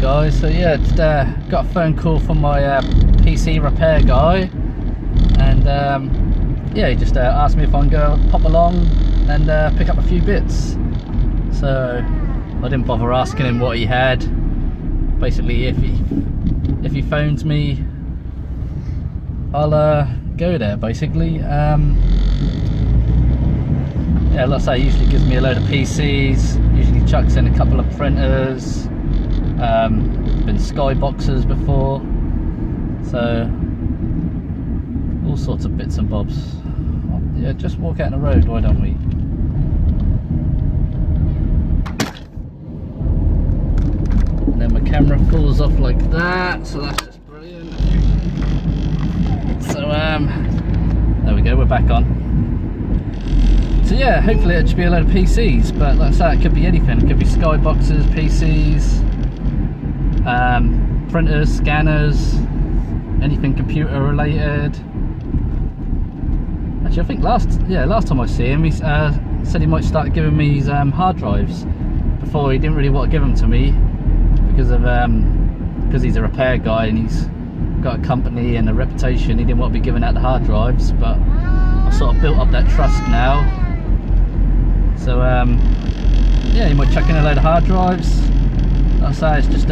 guys. So yeah, just got a phone call from my PC repair guy, and yeah, he just asked me if I can go pop along and pick up a few bits. So I didn't bother asking him what he had. Basically, if he phones me, I'll go there. Basically, yeah, like I say, he usually gives me a load of PCs. Usually chucks in a couple of printers. Been skyboxes before, so all sorts of bits and bobs. Yeah, just walk out on the road, why don't we? And then my camera falls off like that, so that's just brilliant. So there we go, we're back on. So yeah, hopefully it should be a load of PCs, but like I say, it could be anything. It could be skyboxes, PCs, printers, scanners, anything computer related. Actually, I think last time I see him, he said he might start giving me his hard drives. Before, he didn't really want to give them to me because he's a repair guy and he's got a company and a reputation. He didn't want to be giving out the hard drives, but I sort of built up that trust now. So yeah, you might chuck in a load of hard drives. Like I say, it's just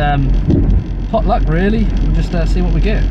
pot luck really. We'll just see what we get.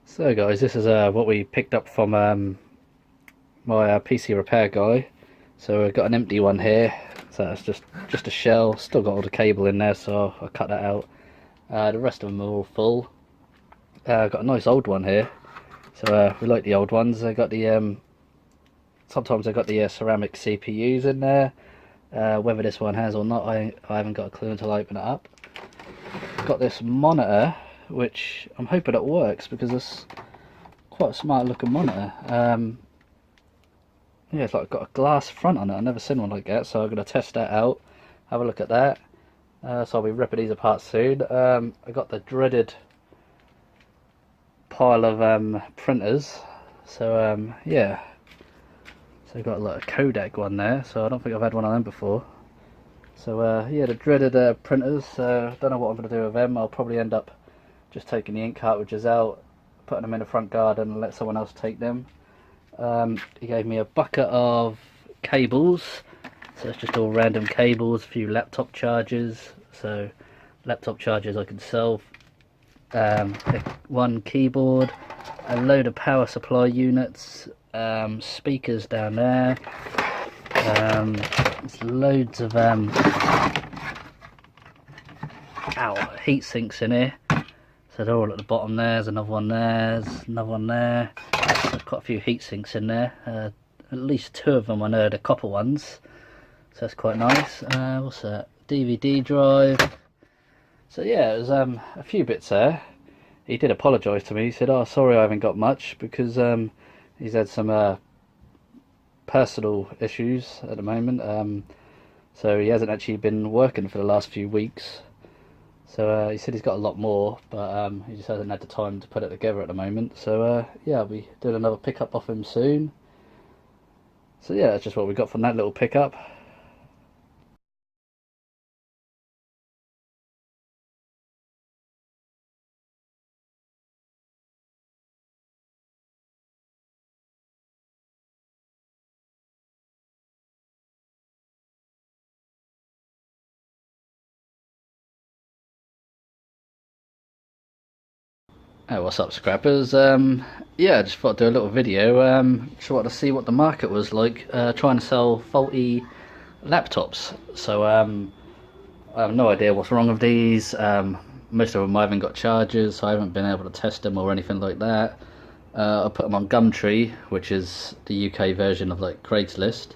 So guys, this is what we picked up from my PC repair guy. So we've got an empty one here, so that's just a shell. Still got all the cable in there, so I'll cut that out. The rest of them are all full. Got a nice old one here, so we like the old ones. I got the sometimes I got the ceramic CPUs in there. Whether this one has or not, I haven't got a clue until I open it up. Got this monitor, which I'm hoping it works because it's quite a smart looking monitor. Yeah, it's like got a glass front on it. I've never seen one like that, so I'm going to test that out, have a look at that. So I'll be ripping these apart soon. I got the dreaded pile of printers. So yeah, so I've got like a Kodak one there, so I don't think I've had one of them before. So yeah, the dreaded printers. Don't know what I'm going to do with them. I'll probably end up just taking the ink cartridges out, putting them in the front garden and let someone else take them. He gave me a bucket of cables, so it's just all random cables, a few laptop chargers, so laptop chargers I can sell, one keyboard, a load of power supply units, speakers down there, there's loads of heat sinks in here. So they're all at the bottom there. There's another one there, there's another one there. There's quite a few heat sinks in there. At least two of them I know are the copper ones. So that's quite nice. What's that? DVD drive. So yeah, there's a few bits there. He did apologise to me. He said, "Oh, sorry I haven't got much," because he's had some personal issues at the moment. So he hasn't actually been working for the last few weeks. So he said he's got a lot more, but he just hasn't had the time to put it together at the moment. So yeah, I'll be doing another pickup off him soon. So yeah, that's just what we got from that little pickup. Hey, what's up, scrappers? Yeah, I just thought I'd do a little video. Just wanted to see what the market was like, trying to sell faulty laptops. So I have no idea what's wrong with these. Most of them I haven't got chargers, so I haven't been able to test them or anything like that. I put them on Gumtree, which is the UK version of like Craigslist.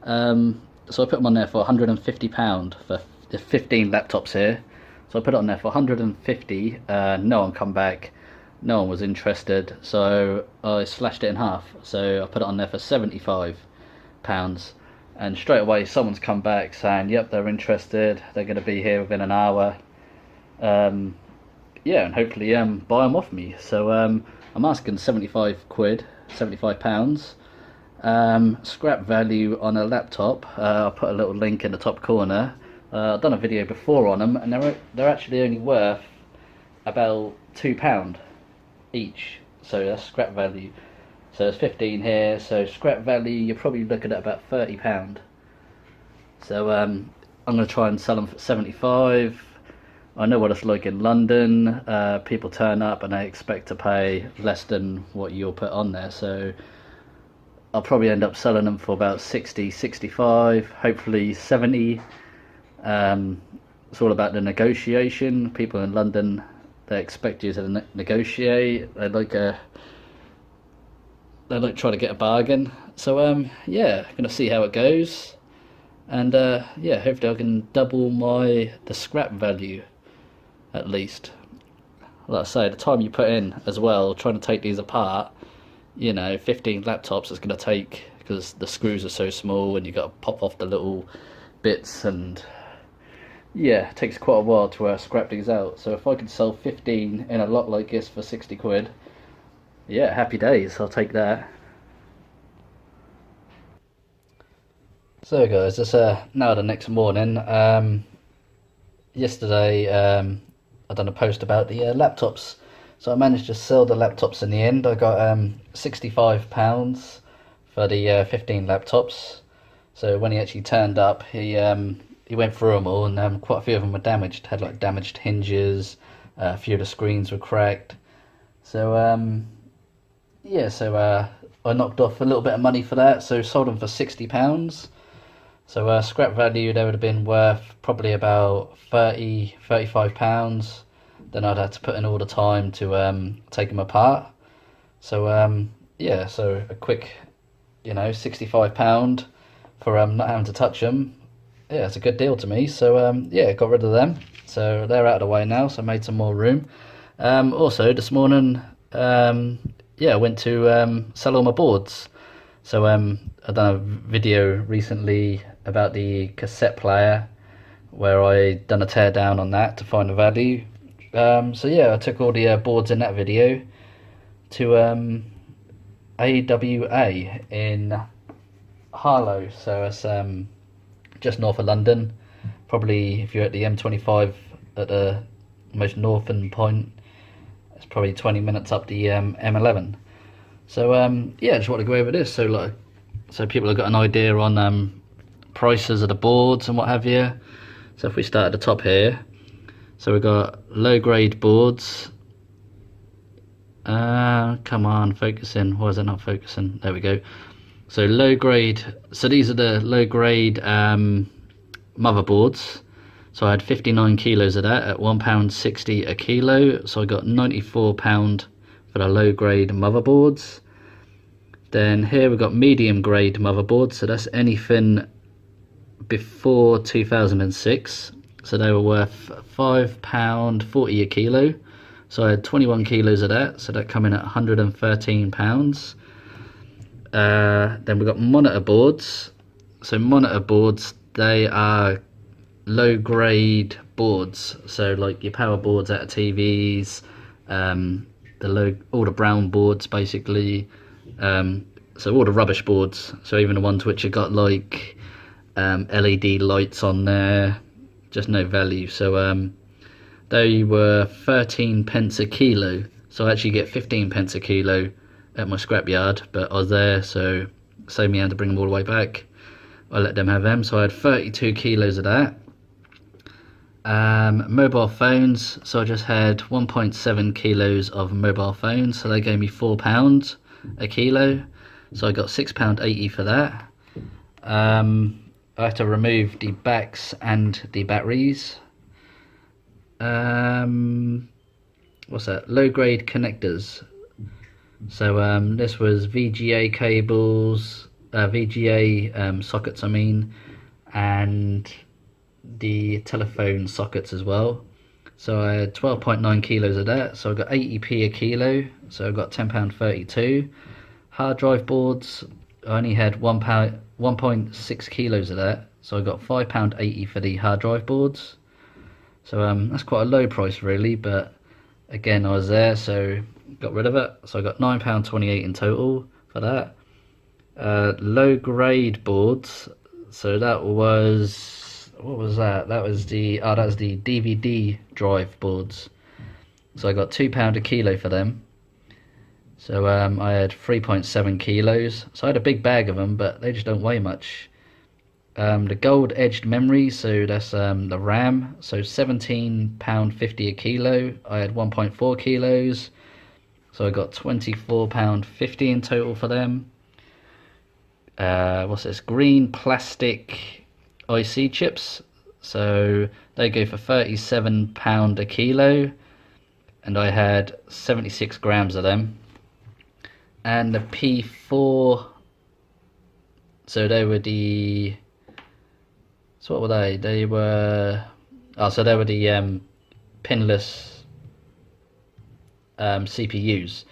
So I put them on there for £150 for the 15 laptops here. So I put it on there for 150. No one come back. No one was interested, so I slashed it in half. So I put it on there for £75, and straight away someone's come back saying, "Yep, they're interested. They're going to be here within an hour." Yeah, and hopefully buy them off me. So I'm asking £75. Scrap value on a laptop. I'll put a little link in the top corner. I've done a video before on them, and they're actually only worth about £2 each, so that's scrap value. So there's 15 here, so scrap value you're probably looking at about £30. So I'm going to try and sell them for 75. I know what it's like in London. People turn up and they expect to pay less than what you'll put on there, so I'll probably end up selling them for about 60, 65, hopefully 70. It's all about the negotiation. People in London, they expect you to negotiate. They like trying to get a bargain. So yeah, gonna see how it goes, and yeah, hopefully I can double the scrap value at least. Like I say, the time you put in as well trying to take these apart, 15 laptops is gonna take, because the screws are so small and you got to pop off the little bits, and yeah, it takes quite a while to scrap these out. So if I could sell 15 in a lot like this for 60 quid, yeah, happy days, I'll take that. So guys, it's now the next morning. Yesterday I done a post about the laptops, so I managed to sell the laptops in the end. I got £65 for the 15 laptops. So when he actually turned up, he went through them all, and quite a few of them were damaged. Had like damaged hinges, a few of the screens were cracked. So yeah, so I knocked off a little bit of money for that. So sold them for £60. So scrap value, they would have been worth probably about £35. Then I'd have to put in all the time to take them apart. So yeah, so a quick, £65 for not having to touch them. Yeah, it's a good deal to me. So yeah, got rid of them, so they're out of the way now, so I made some more room. Also this morning, yeah, I went to sell all my boards. So I've done a video recently about the cassette player, where I done a tear down on that to find the value. So yeah, I took all the boards in that video to AWA in Harlow, so it's just north of London. Probably if you're at the M25 at the most northern point, it's probably 20 minutes up the M11. So yeah, I just want to go over this so people have got an idea on prices of the boards and what have you. So if we start at the top here, so we've got low grade boards. Come on, focusing. Why is it not focusing? There we go. So low grade, so these are the low grade motherboards. So I had 59 kilos of that at £1.60 a kilo. So I got £94 for the low grade motherboards. Then here we've got medium grade motherboards. So that's anything before 2006. So they were worth £5.40 a kilo. So I had 21 kilos of that. So that come in at £113. Then we've got monitor boards. So monitor boards, they are low grade boards. So like your power boards out of TVs, all the brown boards basically. So all the rubbish boards. So even the ones which have got like LED lights on there, just no value. So they were 13 pence a kilo. So I actually get 15 pence a kilo at my scrapyard, but I was there, so saved me having to bring them all the way back. I let them have them, so I had 32 kilos of that. Mobile phones, so I just had 1.7 kilos of mobile phones, so they gave me £4 a kilo, so I got £6.80 for that. I had to remove the backs and the batteries. What's that? Low grade connectors. So this was VGA cables, VGA sockets I mean, and the telephone sockets as well. So I had 12.9 kilos of that, so I got 80p a kilo, so I got £10.32. Hard drive boards, I only had 1.6 kilos of that, so I got £5.80 for the hard drive boards. So that's quite a low price really, but again I was there, so got rid of it. So I got £9.28 in total for that. Low grade boards, so that was, what was that? That was the DVD drive boards. So I got £2 a kilo for them. So I had 3.7 kilos. So I had a big bag of them, but they just don't weigh much. The gold edged memory, so that's the RAM. So £17.50 a kilo. I had 1.4 kilos. So I got £24.50 in total for them. What's this? Green plastic IC chips. So they go for £37 a kilo. And I had 76 grams of them. And the P4, so they were the, so what were they? They were, so they were the pinless CPUs.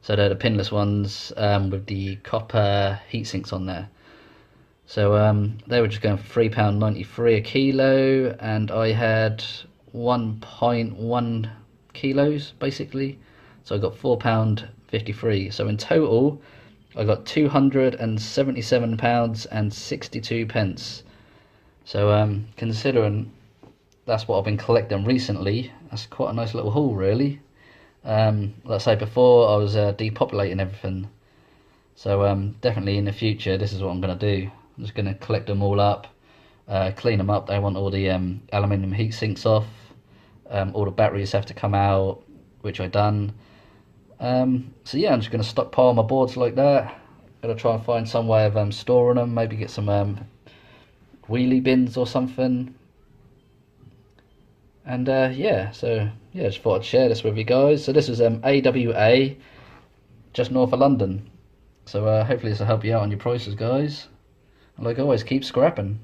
So they're the pinless ones with the copper heat sinks on there. So they were just going for £3.93 a kilo, and I had 1.1 kilos basically. So I got £4.53. So in total, I got £277.62. So considering that's what I've been collecting recently, that's quite a nice little haul really. Like I say before, I was depopulating everything. So definitely in the future, this is what I'm going to do. I'm just going to collect them all up, clean them up. I want all the aluminium heat sinks off. All the batteries have to come out, which I've done. So yeah, I'm just going to stockpile my boards like that. Gonna try and find some way of storing them. Maybe get some wheelie bins or something. And yeah, so yeah, just thought I'd share this with you guys. So this is AWA, just north of London. So hopefully this will help you out on your prices, guys. And like always, keep scrapping.